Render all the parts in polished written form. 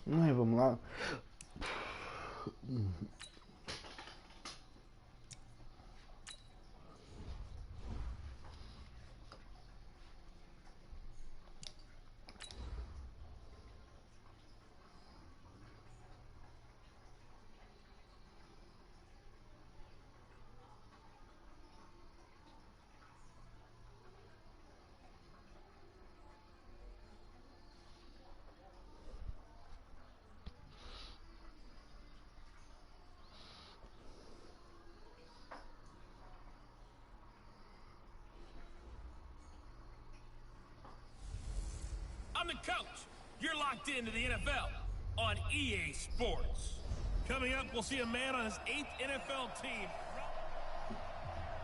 Vamos lá. I'm the coach. You're locked into the NFL on EA Sports. Coming up, we'll see a man on his 8th NFL team.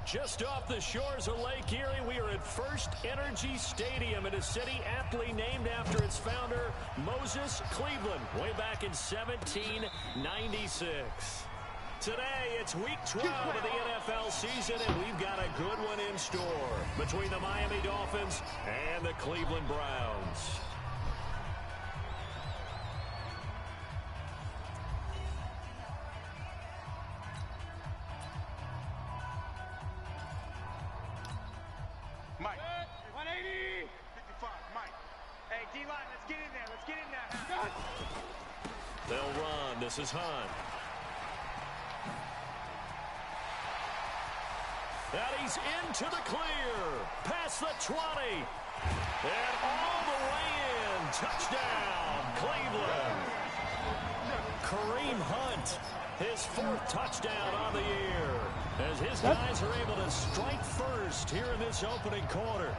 Just off the shores of Lake Erie, we are at First Energy Stadium in a city aptly named after its founder, Moses Cleveland, way back in 1796. Today, it's week 12 of the NFL season, and we've got a good one in store between the Miami Dolphins and the Cleveland Browns. Mike, 180, 55, Mike. Hey, D-line, let's get in there. Let's get in there. They'll run. This is Hunt. And he's into the clear. Past the 20. And all the way in. Touchdown, Cleveland. Kareem Hunt, his 4th touchdown on the year, as his guys are able to strike first here in this opening quarter.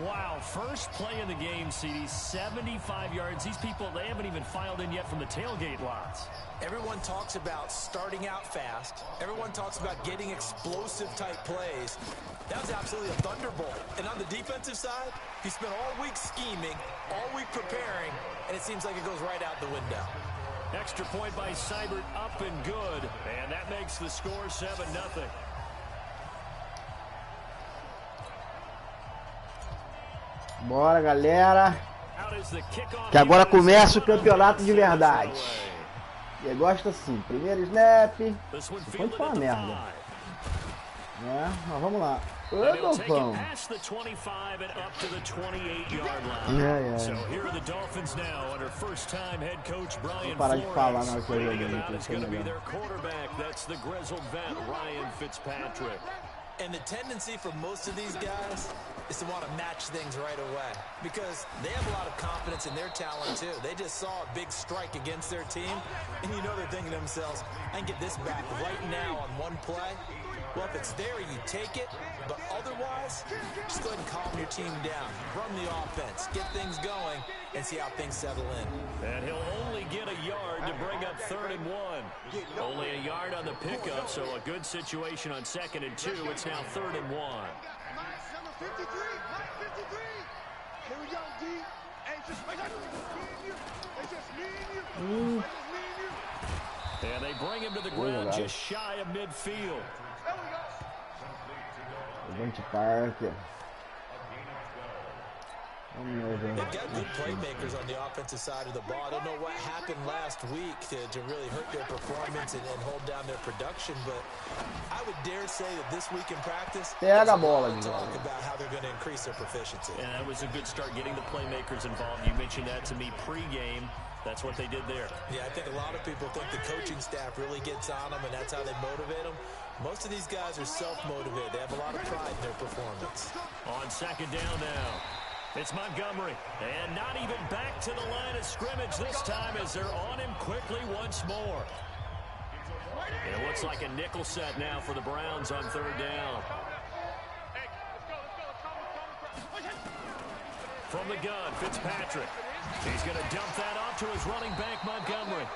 Wow, first play in the game, CD, 75 yards. These people, they haven't even filed in yet from the tailgate lots. Everyone talks about starting out fast. Everyone talks about getting explosive-type plays. That was absolutely a thunderbolt. And on the defensive side, he spent all week scheming, all week preparing, and it seems like it goes right out the window. Extra point by Seibert, up and good. And that makes the score 7-0. Bora, galera. Que agora começa o campeonato de verdade. E gosta assim. Primeiro snap. Depois foi uma merda. Mas vamos lá. Vamos parar de falar na hora que eu joguei. And the tendency for most of these guys is to want to match things right away because they have a lot of confidence in their talent too. They just saw a big strike against their team, and you know they're thinking to themselves, I can get this back right now on one play. Well, if it's there, you take it, but otherwise, just go ahead and calm your team down. Run the offense, get things going, and see how things settle in. And he'll only get a yard to bring up 3rd and 1. Only a yard on the pickup, so a good situation on 2nd and 2. It's now 3rd and 1. Number 53, Here we go, D. Hey, just me and you. It's just me and you. And they bring him to the ground just shy of midfield. Gente, Parceiro. They've got good playmakers on the offensive side of the ball. I don't know what happened last week to really hurt their performance and hold down their production, but I would dare say that this week in practice, there's a lot of talk about how they're going to increase their proficiency. And that was a good start getting the playmakers involved. You mentioned that to me pregame. That's what they did there. Yeah, I think a lot of people think the coaching staff really gets on them, and that's how they motivate them. Most of these guys are self-motivated. They have a lot of pride in their performance. On 2nd down now, it's Montgomery. And not even back to the line of scrimmage this time as they're on him quickly once more. And it looks like a nickel set now for the Browns on 3rd down. From the gun, Fitzpatrick. He's going to dump that off to his running back, Montgomery.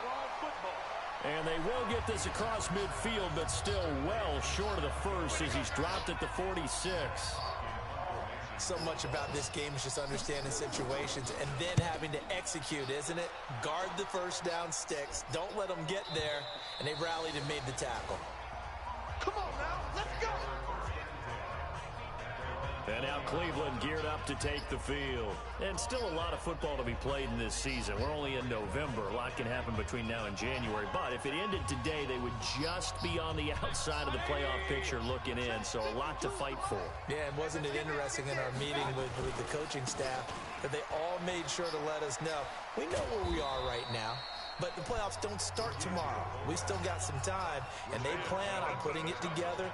And they will get this across midfield, but still well short of the first as he's dropped at the 46. So much about this game is just understanding situations and then having to execute, isn't it? Guard the first down sticks. Don't let them get there. And they rallied and made the tackle. Come on now, let's go. And now Cleveland geared up to take the field. And still a lot of football to be played in this season. We're only in November. A lot can happen between now and January. But if it ended today, they would just be on the outside of the playoff picture looking in. So a lot to fight for. Yeah, and wasn't it interesting in our meeting with the coaching staff that they all made sure to let us know, we know where we are right now, but the playoffs don't start tomorrow. We still got some time, and they plan on putting it together,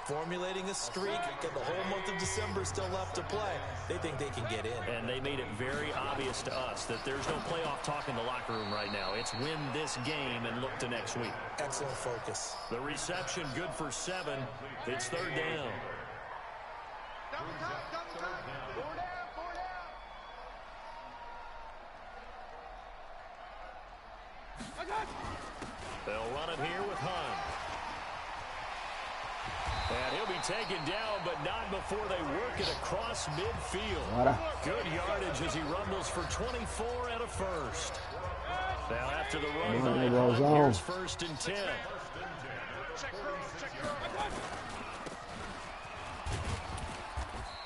formulating a streak, get the whole month of December still left to play. They think they can get in. And they made it very obvious to us that there's no playoff talk in the locker room right now. It's win this game and look to next week. Excellent focus. The reception good for 7. It's 3rd down. Double time. 4 down. They'll run it here with Hunt. And he'll be taken down, but not before they work it across midfield. Good yardage as he rumbles for 24 and a first. Now after the run by Hunt, here's 1st and 10.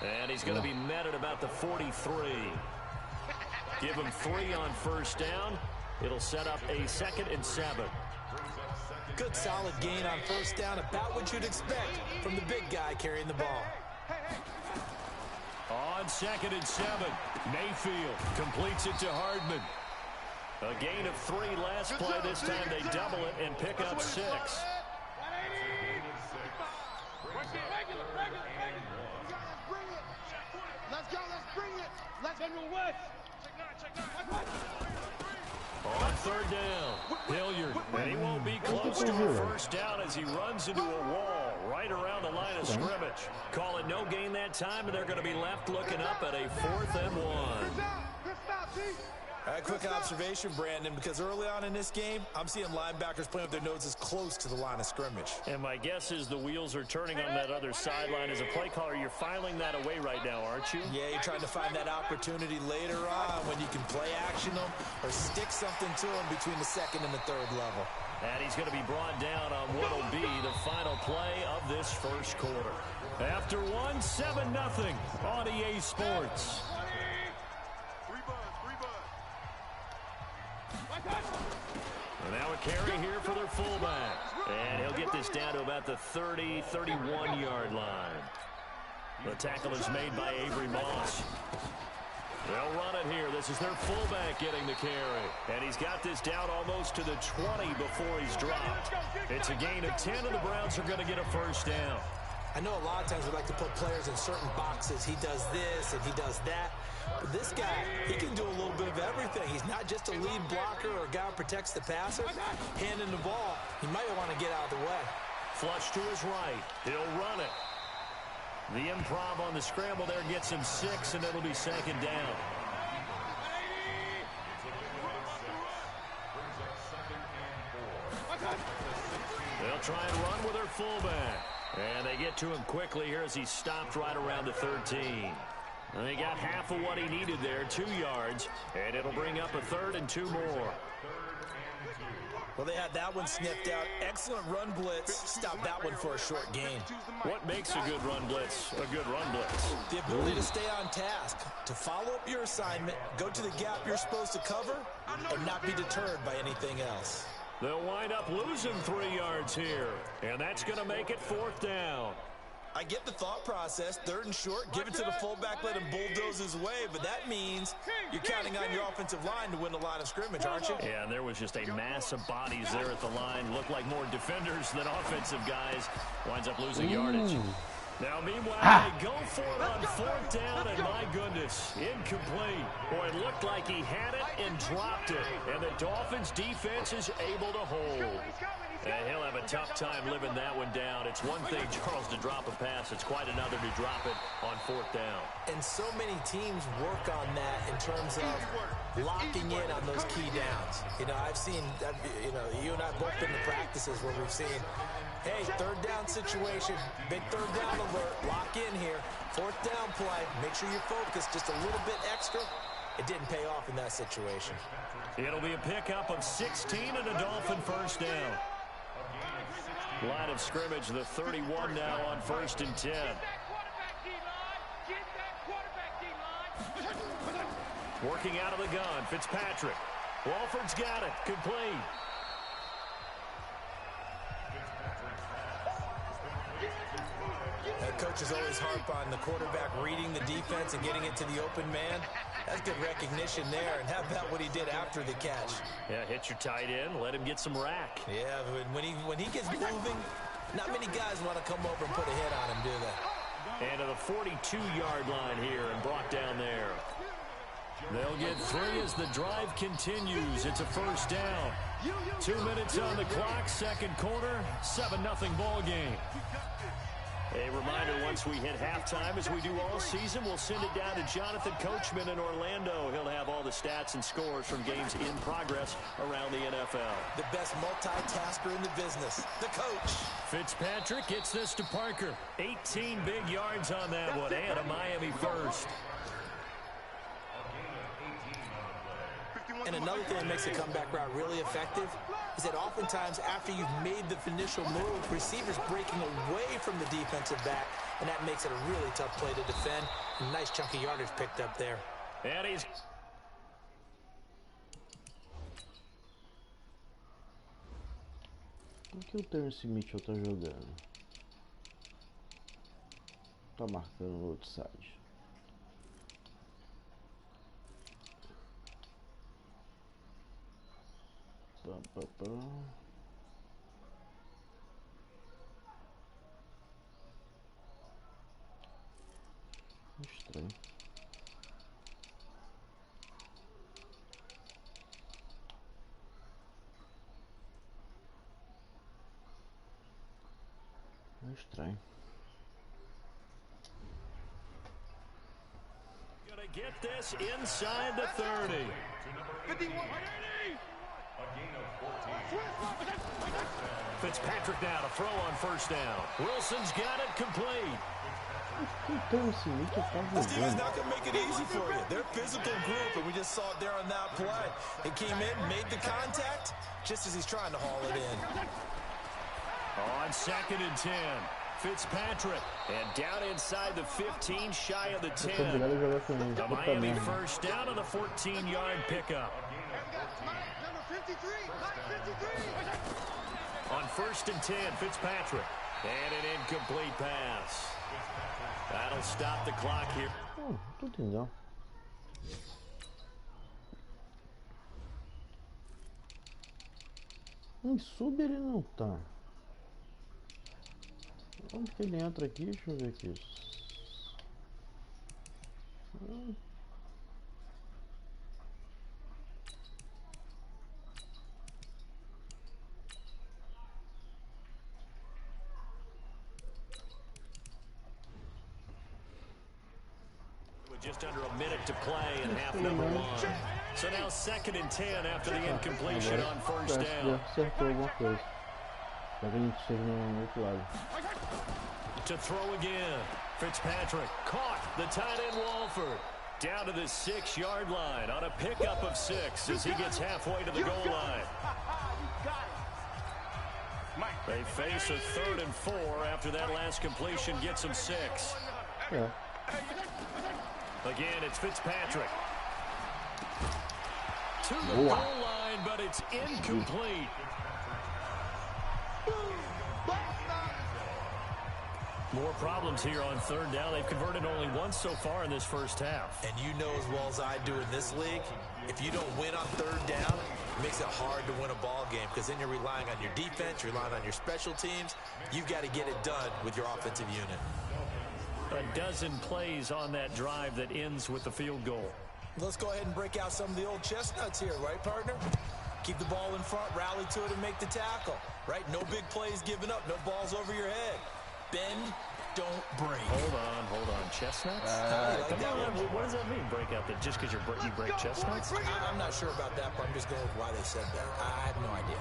And he's going to be met at about the 43. Give him 3 on 1st down. It'll set up a 2nd and 7. Good solid gain on 1st down, about what you'd expect from the big guy carrying the ball. On 2nd and 7, Mayfield completes it to Hardman. A gain of 3 last play. This time they double it and pick up 6. Let's go, West. On 3rd down, Hilliard, and he won't be close to a 1st down as he runs into a wall right around the line of scrimmage. Call it no gain that time, and they're going to be left looking up at a 4th and 1. A quick observation, Brandon, because early on in this game, I'm seeing linebackers playing with their noses close to the line of scrimmage. And my guess is the wheels are turning on that other sideline. As a play caller, you're filing that away right now, aren't you? Yeah, you're trying to find that opportunity later on when you can play action them or stick something to them between the 2nd and the 3rd level. And he's going to be brought down on what will be the final play of this 1st quarter. After 7-0 on EA Sports. And now a carry here for their fullback. And he'll get this down to about the 30, 31-yard line. The tackle is made by Avery Moss. They'll run it here. This is their fullback getting the carry. And he's got this down almost to the 20 before he's dropped. It's a gain of 10, and the Browns are going to get a 1st down. I know a lot of times we like to put players in certain boxes. He does this and he does that. But this guy, he can do a little bit of everything. He's not just a lead blocker or a guy who protects the passer. Handing the ball, he might want to get out of the way. Flush to his right. He'll run it. The improv on the scramble there gets him 6, and it'll be 2nd down. They'll try and run with their fullback. And they get to him quickly here as he stopped right around the 13. And they got half of what he needed there, 2 yards. And it'll bring up a 3rd and 2 more. Well, they had that one sniffed out. Excellent run blitz. Stop that one for a short gain. What makes a good run blitz a good run blitz? The ability to stay on task, to follow up your assignment, go to the gap you're supposed to cover, and not be deterred by anything else. They'll wind up losing 3 yards here. And that's going to make it 4th down. I get the thought process, 3rd and short, give it to the fullback, let him bulldoze his way, but that means you're counting on your offensive line to win the line of scrimmage, aren't you? Yeah, and there was just a mass of bodies there at the line. Looked like more defenders than offensive guys. Winds up losing yardage. Now, meanwhile, they go for it on 4th down, and my goodness, incomplete. Boy, it looked like he had it and dropped it, and the Dolphins' defense is able to hold. And he'll have a tough time living that one down. It's one thing, Charles, to drop a pass. It's quite another to drop it on 4th down. And so many teams work on that in terms of locking in on those key downs. You know, I've seen, you and I both been to practices where we've seen, hey, 3rd down situation, big 3rd down alert, lock in here, 4th down play, make sure you're focused just a little bit extra. It didn't pay off in that situation. It'll be a pickup of 16 and a Dolphin 1st down. Line of scrimmage, the 31 now on 1st and 10. Working out of the gun, Fitzpatrick. Walford's got it, complete. Coaches always harp on the quarterback reading the defense and getting it to the open man. That's good recognition there. And how about what he did after the catch? Yeah, hit your tight end, let him get some rack. Yeah, when he gets moving, not many guys want to come over and put a hit on him, do they? And to the 42-yard line here and brought down there. They'll get 3 as the drive continues. It's a first down. 2 minutes on the clock, second quarter, 7-0 ball game. A reminder, once we hit halftime, as we do all season, we'll send it down to Jonathan Coachman in Orlando. He'll have all the stats and scores from games in progress around the NFL. The best multitasker in the business, the coach. Fitzpatrick gets this to Parker. 18 big yards on that one, and a Miami first. And another thing that makes a comeback route really effective is that oftentimes after you've made the initial move, receivers breaking away from the defensive back, and that makes it a really tough play to defend. A nice chunk of yardage picked up there. And he's... O que o Terce Mitchell tá jogando? Tá marcando no outro side. Estranho. Estranho. Gonna get this inside the 30. 51. Fitzpatrick now to throw on first down. Wilson's got it complete. This team is not going to make it easy for you. They're a physical group, and we just saw it there on that play. He came in, made the contact, just as he's trying to haul it in. On 2nd and 10, Fitzpatrick. And down inside the 15, shy of the 10. The Miami first down on the 14-yard pickup. On 1st and 10, Fitzpatrick. And an incomplete pass. That'll stop the clock here. Oh, tô entendendo. Em sub ele não tá. Onde que ele entra aqui? Deixa eu ver aqui. Just under a minute to play in half number 1. So now 2nd and 10 after the incompletion on first down. To throw again. Fitzpatrick caught the tight end Walford. Down to the 6-yard line on a pickup of 6 as he gets halfway to the goal line. They face a 3rd and 4 after that last completion gets him 6. Yeah. Again, it's Fitzpatrick. To the goal line, but it's incomplete. More problems here on 3rd down. They've converted only once so far in this first half. And you know as well as I do in this league, if you don't win on 3rd down, it makes it hard to win a ball game because then you're relying on your defense, you're relying on your special teams. You've got to get it done with your offensive unit. A dozen plays on that drive that ends with the field goal. Let's go ahead and break out some of the old chestnuts here, right, partner? Keep the ball in front, rally to it, and make the tackle, right? No big plays given up, no balls over your head. Bend, don't break. Hold on. Chestnuts? Come on, what does that mean, break out? That just because you break chestnuts? I'm not sure about that, but I'm just going with why they said that. I have no idea.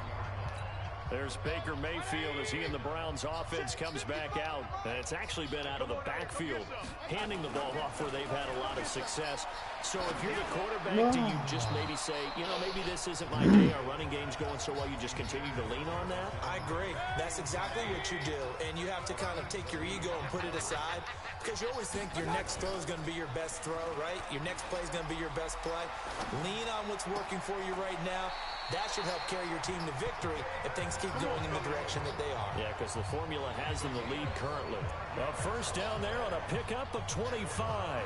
There's Baker Mayfield as he and the Browns offense comes back out. And it's actually been out of the backfield, handing the ball off where they've had a lot of success. So if you're the quarterback, do you just maybe say, you know, maybe this isn't my day, our running game's going so well, you just continue to lean on that? I agree. That's exactly what you do. And you have to kind of take your ego and put it aside, because you always think your next throw is going to be your best throw, right? Your next play is going to be your best play. Lean on what's working for you right now. That should help carry your team to victory if things keep going in the direction that they are. Yeah, because the formula has them the lead currently. A first down there on a pickup of 25.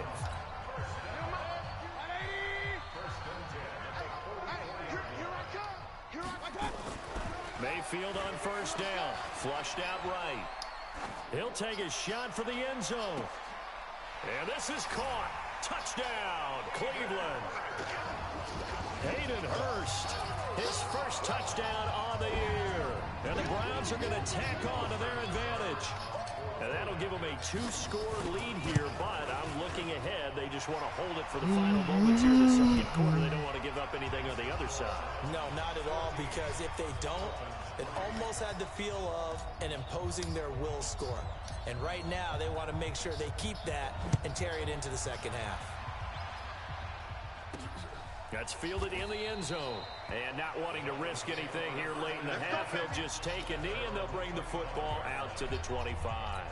Mayfield on first down. Flushed out right. He'll take a shot for the end zone. And this is caught. Touchdown, Cleveland. Hayden Hurst, his first touchdown on the year. And the Browns are going to tack on to their advantage. And that'll give them a 2-score lead here, but I'm looking ahead. They just want to hold it for the final moments here in the second quarter. They don't want to give up anything on the other side. No, not at all, because if they don't, it almost had the feel of an imposing their will score. And right now, they want to make sure they keep that and carry it into the second half. That's fielded in the end zone. And not wanting to risk anything here late in the half, he'll just take a knee and they'll bring the football out to the 25.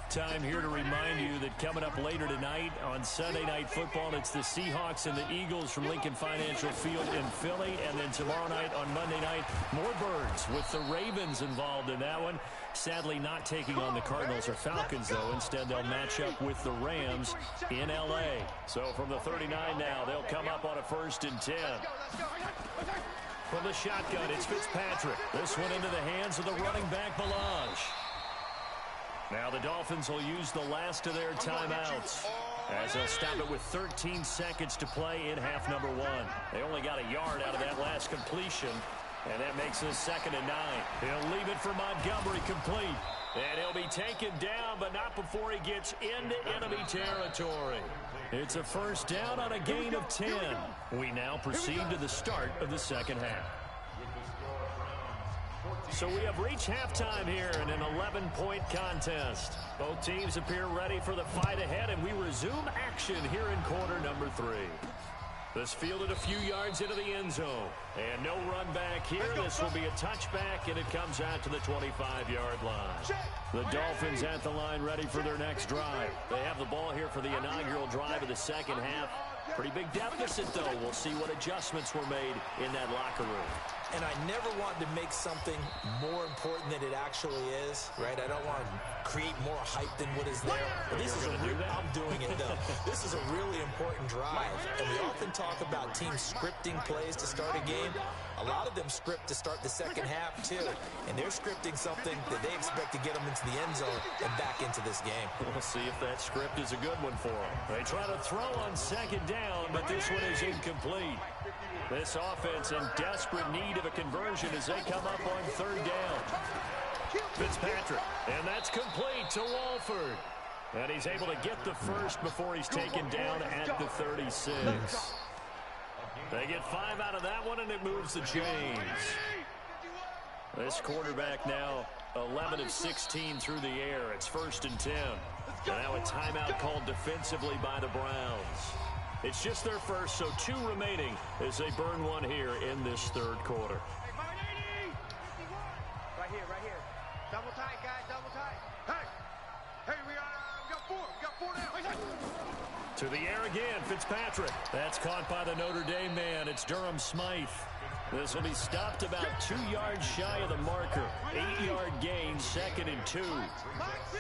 Time here to remind you that coming up later tonight on Sunday Night Football, it's the Seahawks and the Eagles from Lincoln Financial Field in Philly. And then tomorrow night on Monday night, more Birds with the Ravens involved in that one. Sadly not taking on the Cardinals or Falcons, though. Instead, they'll match up with the Rams in L.A. So from the 39 now, they'll come up on a 1st and 10. From the shotgun, it's Fitzpatrick. This one into the hands of the running back, Melange. Now the Dolphins will use the last of their timeouts, as they'll stop it with 13 seconds to play in half number 1. They only got a yard out of that last completion, and that makes it 2nd and 9. He'll leave it for Montgomery complete. And he'll be taken down, but not before he gets into enemy territory. It's a first down on a gain of 10. We now proceed to the start of the second half. So we have reached halftime here in an 11-point contest. Both teams appear ready for the fight ahead, and we resume action here in quarter number 3. This fielded a few yards into the end zone. And no run back here. This will be a touchback, and it comes out to the 25-yard line. The Dolphins at the line ready for their next drive. They have the ball here for the inaugural drive of the second half. Pretty big deficit, though. We'll see what adjustments were made in that locker room. And I never want to make something more important than it actually is, right? I don't want to create more hype than what is there. But this is I'm doing it, though. This is a really important drive. And we often talk about teams scripting plays to start a game. A lot of them script to start the second half, too. And they're scripting something that they expect to get them into the end zone and back into this game. We'll see if that script is a good one for them. They try to throw on second down, but this one is incomplete. This offense in desperate need of a conversion as they come up on third down. Fitzpatrick, and that's complete to Walford. And he's able to get the first before he's taken down at the 36. They get 5 out of that one, and it moves the chains. This quarterback now 11 of 16 through the air. It's 1st and 10. And now a timeout called defensively by the Browns. It's just their first, so 2 remaining as they burn one here in this third quarter. Right here. Double tight, guys, double tight. Hey, we got 4 now. To the air again, Fitzpatrick. That's caught by the Notre Dame man. It's Durham Smythe. This will be stopped about 2 yards shy of the marker. 8-yard gain, 2nd and 2.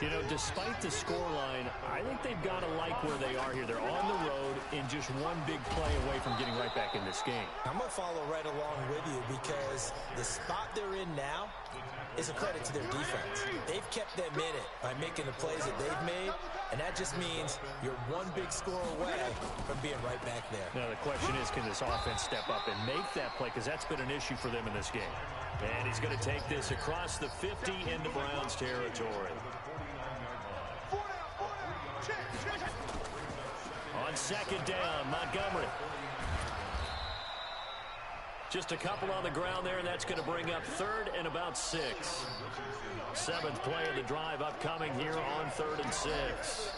You know, despite the scoreline, I think they've got to like where they are here. They're on the road and just one big play away from getting right back in this game. I'm going to follow right along with you because the spot they're in now is a credit to their defense. They've kept them in it by making the plays that they've made, and that just means you're one big score away from being right back there. Now the question is, can this offense step up and make that play? Because that's been an issue for them in this game. And he's going to take this across the 50 into Browns territory. On second down, Montgomery. Just a couple on the ground there, and that's going to bring up 3rd and about 6. 7th play of the drive upcoming here on 3rd and 6.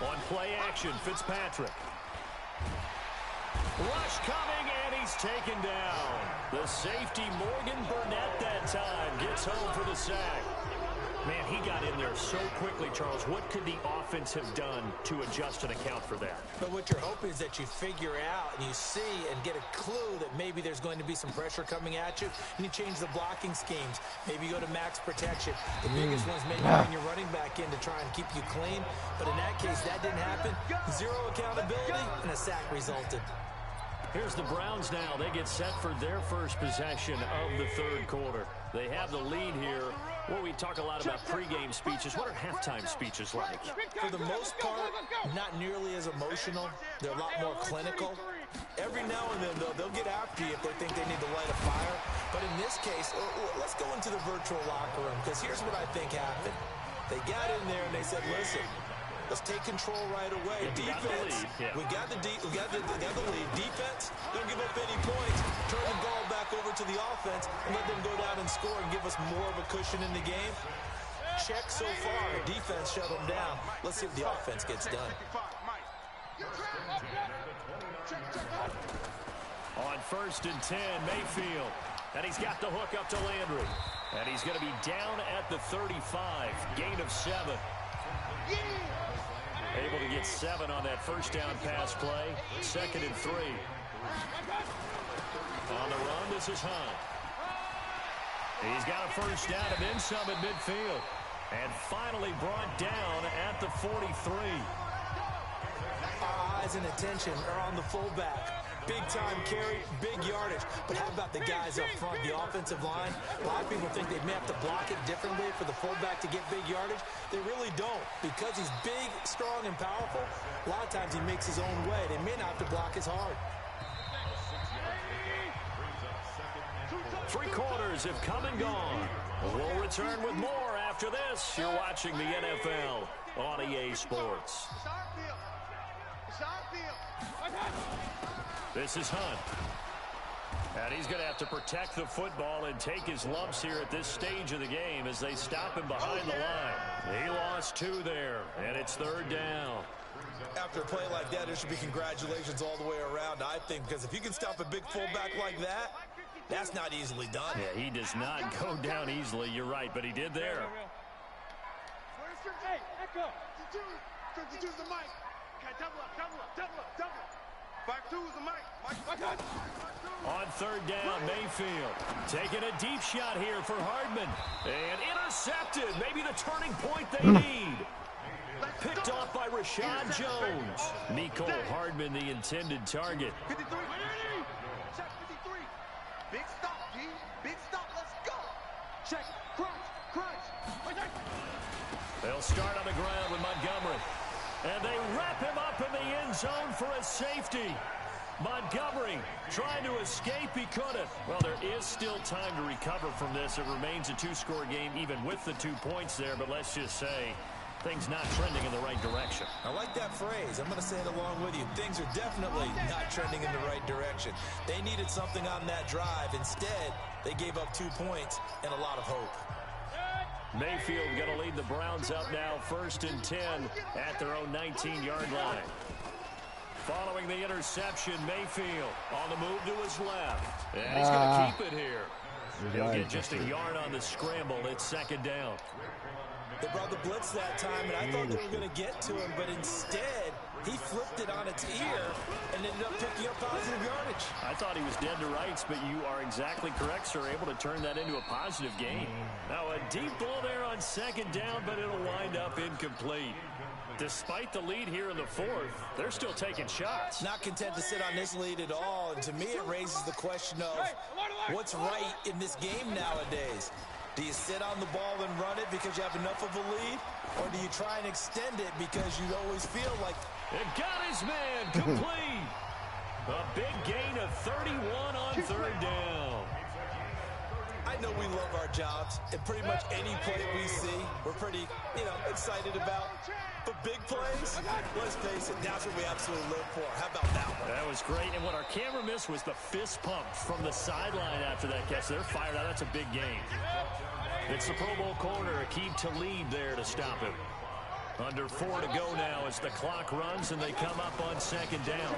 On play action, Fitzpatrick. Rush coming, and he's taken down. The safety, Morgan Burnett, that time gets home for the sack. Man, he got in there so quickly, Charles. What could the offense have done to adjust and account for that? But what you're hoping is that you figure out and you see and get a clue that maybe there's going to be some pressure coming at you, and you change the blocking schemes. Maybe you go to max protection. The biggest one's maybe bring your running back in to try and keep you clean. But in that case, that didn't happen. 0 accountability, and a sack resulted. Here's the Browns now. They get set for their first possession of the 3rd quarter. They have the lead here. Well, we talk a lot about pregame speeches. What are halftime speeches like? For the most part, not nearly as emotional. They're a lot more clinical. Every now and then, though, they'll get after you if they think they need to light a fire. But in this case, let's go into the virtual locker room, because here's what I think happened. They got in there and they said, listen, let's take control right away. Defense, we got the lead. Defense, don't give up any points. Turn the ball back over to the offense and let them go down and score and give us more of a cushion in the game. Check so far. Defense shut them down. Let's see if the offense gets done. On 1st and 10, Mayfield. And he's got the hook up to Landry. And he's going to be down at the 35. Gain of 7. Able to get 7 on that first down pass play. 2nd and 3. On the run, this is Hunt. He's got a first down and then some at midfield. And finally brought down at the 43. Our eyes and attention are on the fullback. Big-time carry, big yardage. But how about the guys up front, the offensive line? A lot of people think they may have to block it differently for the fullback to get big yardage. They really don't. Because he's big, strong, and powerful, a lot of times he makes his own way. They may not have to block as hard. 3 quarters have come and gone. We'll return with more after this. You're watching the NFL on EA Sports. This is Hunt. And he's going to have to protect the football and take his lumps here at this stage of the game as they stop him behind the line. He lost 2 there, and it's 3rd down. After a play like that, there should be congratulations all the way around, I think, because if you can stop a big fullback like that, that's not easily done. Yeah, he does not go down easily. You're right, but he did there. Hey, Echo. 52 is the mic. Okay, double up. 5-2 is the mic. On 3rd down, Mayfield taking a deep shot here for Hardman. And intercepted. Maybe the turning point they need. Picked off by Rashad Jones. Nicole Hardman, the intended target. 53. Check 53. Big stop, G. Big stop. Let's go. Check. Crunch. They'll start on the ground with Montgomery. And they wrap him up in the end zone for a safety. Montgomery trying to escape. He couldn't. Well, there is still time to recover from this. It remains a 2-score game even with the 2 points there. But let's just say things not trending in the right direction. I like that phrase. I'm going to say it along with you. Things are definitely not trending in the right direction. They needed something on that drive. Instead, they gave up 2 points and a lot of hope. Mayfield going to lead the Browns up now, 1st and 10 at their own 19-yard line. Following the interception, Mayfield on the move to his left. And he's going to keep it here. He'll get just a yard on the scramble. It's 2nd down. They brought the blitz that time, and I thought they were going to get to him, but instead, he flipped it on its ear and ended up picking up positive yardage. I thought he was dead to rights, but you are exactly correct, sir. Able to turn that into a positive gain. Now, a deep ball there on 2nd down, but it'll wind up incomplete. Despite the lead here in the 4th, they're still taking shots. Not content to sit on this lead at all, and to me, it raises the question of what's right in this game nowadays. Do you sit on the ball and run it because you have enough of a lead? Or do you try and extend it because you always feel like... It got his man complete. A big gain of 31 on 3rd down. I know we love our jobs, and pretty much any play we see, we're pretty, excited about. But big plays, let's face it, that's what we absolutely live for. How about that one? That was great, and what our camera missed was the fist pump from the sideline after that catch. They're fired out. That's a big game. It's the Pro Bowl corner. Aqib Talib there to stop him. Under 4 to go now as the clock runs, and they come up on second down.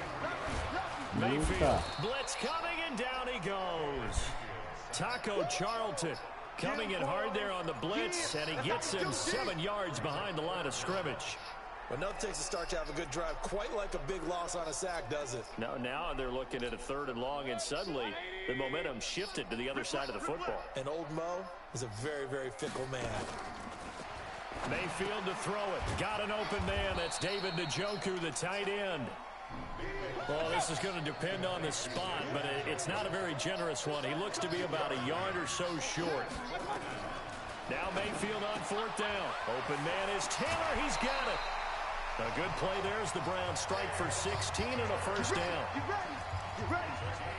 Mayfield, blitz coming, and down he goes. Taco Charlton coming in hard there on the blitz, and he gets him 7 yards behind the line of scrimmage. But nothing takes a start to have a good drive, quite like a big loss on a sack, does it? Now they're looking at a 3rd and long, and suddenly the momentum shifted to the other side of the football. And old Mo is a very, very fickle man. Mayfield to throw it. Got an open man. That's David Njoku, the tight end. Well, this is going to depend on the spot, but it's not a very generous one. He looks to be about a yard or so short. Now Mayfield on 4th down. Open man is Taylor. He's got it. A good play there as the Browns strike for 16 and a first down.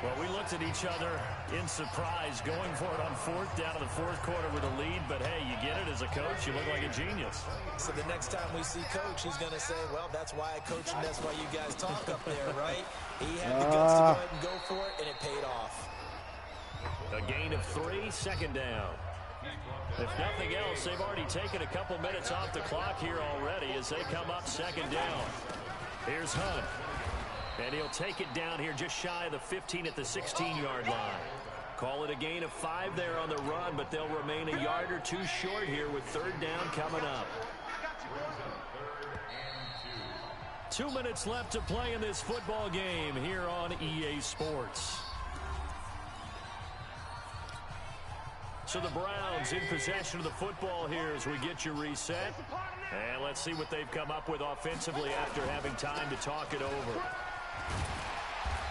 Well, we looked at each other in surprise going for it on 4th down in the 4th quarter with a lead. But, hey, you get it as a coach. You look like a genius. So the next time we see Coach, he's going to say, well, that's why I coach and that's why you guys talk up there, right? He had the guts to go ahead and go for it, and it paid off. A gain of 3, 2nd down. If nothing else, they've already taken a couple minutes off the clock here already as they come up 2nd down. Here's Hunt. And he'll take it down here just shy of the 15 at the 16-yard line. Call it a gain of 5 there on the run, but they'll remain a yard or 2 short here with 3rd down coming up. 2 minutes left to play in this football game here on EA Sports. So the Browns in possession of the football here as we get you reset. And let's see what they've come up with offensively after having time to talk it over.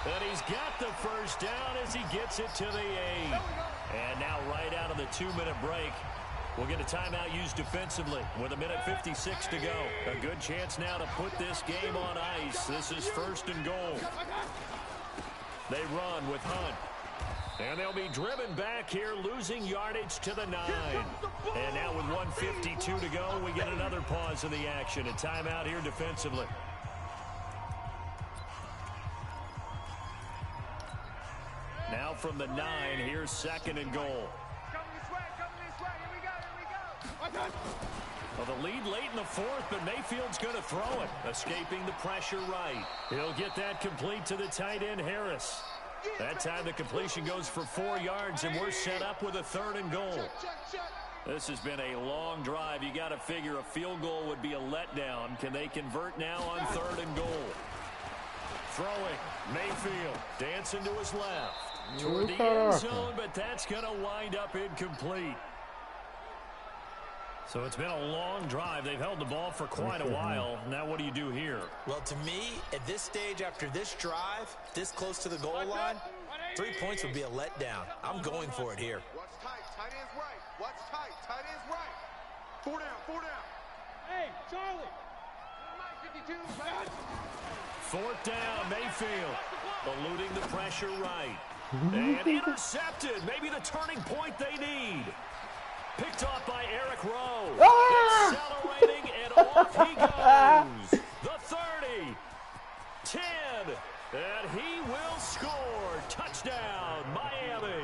And he's got the first down as he gets it to the 8. And now right out of the 2-minute break, we'll get a timeout used defensively with 1:56 to go. A good chance now to put this game on ice. This is 1st and goal. They run with Hunt. And they'll be driven back here, losing yardage to the 9. And now with 1:52 to go, we get another pause in the action. A timeout here defensively. Now from the 9, here's 2nd and goal. Come this way, here we go. Well, the lead late in the 4th, but Mayfield's going to throw it, escaping the pressure right. He'll get that complete to the tight end, Harris. That time the completion goes for 4 yards, and we're set up with a 3rd and goal. This has been a long drive. You got to figure a field goal would be a letdown. Can they convert now on 3rd and goal? Throwing, Mayfield dancing to his left. Toward the end zone, but that's going to wind up incomplete. So it's been a long drive. They've held the ball for quite a while. Now what do you do here? Well, to me, at this stage after this drive, this close to the goal line, 3 points would be a letdown. I'm going for it here. Watch tight, tight end's right. Watch tight, tight end's right. 4 down. Hey, Charlie. 52. 4th down, Mayfield eluding the pressure right. And intercepted. Maybe the turning point they need. Picked off by Eric Rowe. Accelerating, and off he goes. The 30. 10. And he will score. Touchdown, Miami.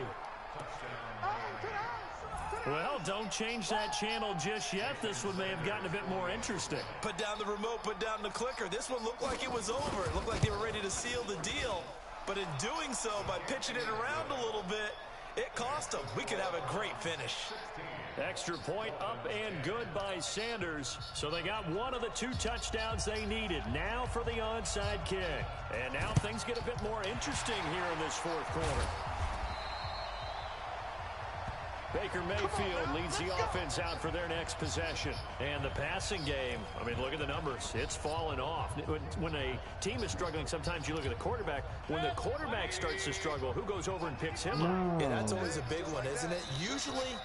Well, don't change that channel just yet. This one may have gotten a bit more interesting. Put down the remote, put down the clicker. This one looked like it was over. It looked like they were ready to seal the deal. But in doing so, by pitching it around a little bit, it cost them. We could have a great finish. Extra point up and good by Sanders. So they got one of the 2 touchdowns they needed. Now for the onside kick. And now things get a bit more interesting here in this 4th quarter. Baker Mayfield leads the offense out for their next possession. And the passing game, I mean, look at the numbers. It's fallen off. When a team is struggling, sometimes you look at the quarterback. When the quarterback starts to struggle, who goes over and picks him up? Yeah, that's always a big one, isn't it? Usually,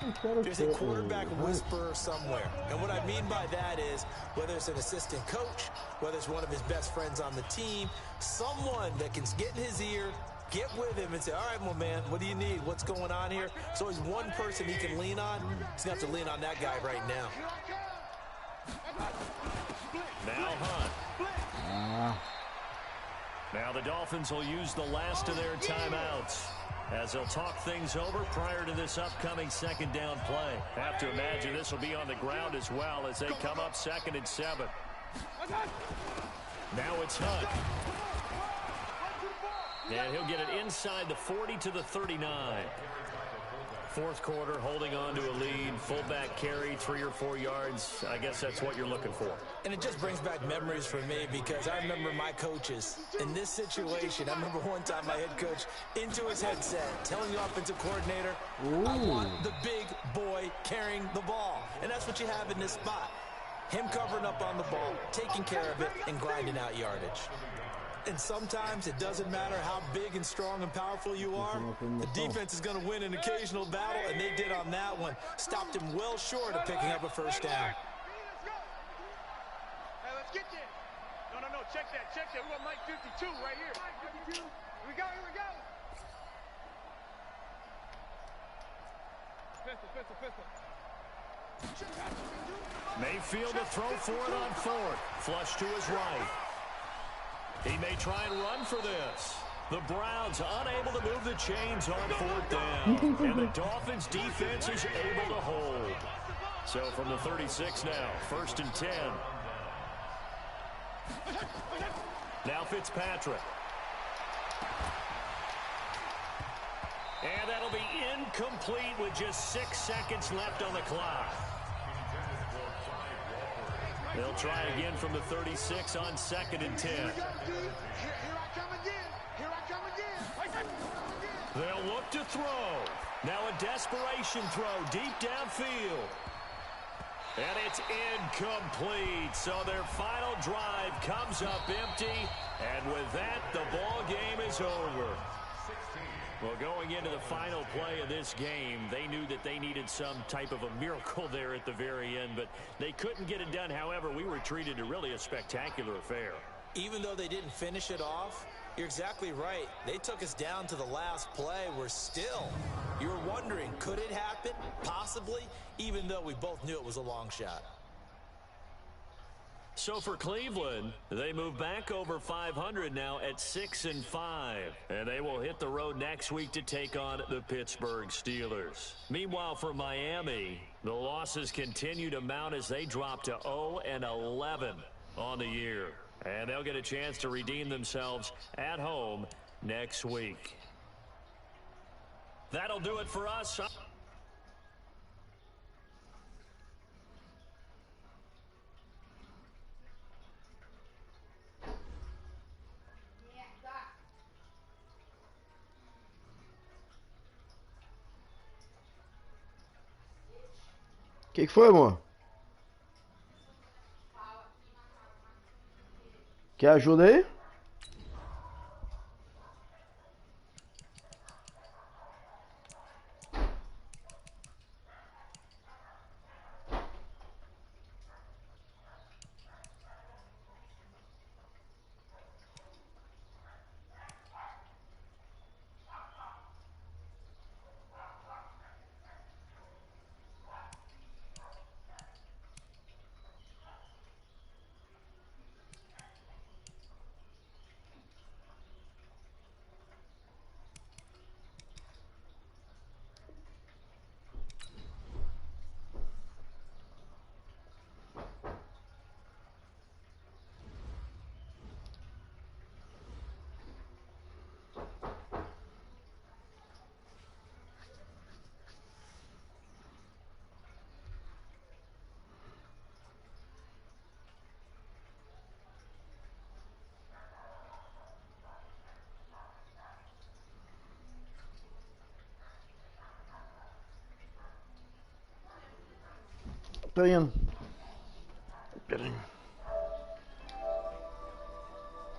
there's a quarterback whisperer somewhere. And what I mean by that is, whether it's an assistant coach, whether it's one of his best friends on the team, someone that can get in his ear Get with him and say, all right, my man, what do you need? What's going on here? So he's one person he can lean on. He's going to have to lean on that guy right now. Now Hunt. Now the Dolphins will use the last of their timeouts as they'll talk things over prior to this upcoming second down play. Have to imagine this will be on the ground as well as they come up 2nd and 7. Now it's Hunt. And he'll get it inside the 40 to the 39. Fourth quarter, holding on to a lead. Fullback carry, 3 or 4 yards. I guess that's what you're looking for. And it just brings back memories for me because I remember my coaches in this situation. I remember one time my head coach into his headset telling the offensive coordinator, I want the big boy carrying the ball. And that's what you have in this spot. Him covering up on the ball, taking care of it, and grinding out yardage. And sometimes it doesn't matter how big and strong and powerful you are. The defense is going to win an occasional battle, and they did on that one. Stopped him well short of picking up a first down. Hey, let's get there. No, check that. We got Mike 52 right here. Mike 52. Here we go. Pistol. Mayfield to throw for it on 4th. Flush to his right. He may try and run for this. The Browns unable to move the chains on 4th down. And the Dolphins defense is able to hold. So from the 36 now, 1st and 10. Now Fitzpatrick. And that'll be incomplete with just 6 seconds left on the clock. They'll try again from the 36 on 2nd and 10. Here I come again. They'll look to throw. Now a desperation throw deep downfield. And it's incomplete. So their final drive comes up empty. And with that, the ball game is over. Well, going into the final play of this game, they knew that they needed some type of a miracle there at the very end, but they couldn't get it done. However, we were treated to really a spectacular affair. Even though they didn't finish it off, you're exactly right. They took us down to the last play. We're still, you were wondering, could it happen? Possibly, even though we both knew it was a long shot. So for Cleveland, they move back over 500 now at 6-5. And they will hit the road next week to take on the Pittsburgh Steelers. Meanwhile, for Miami, the losses continue to mount as they drop to 0-11 on the year. And they'll get a chance to redeem themselves at home next week. That'll do it for us. Que foi, amor? Quer ajuda aí? Tô indo. Pera aí.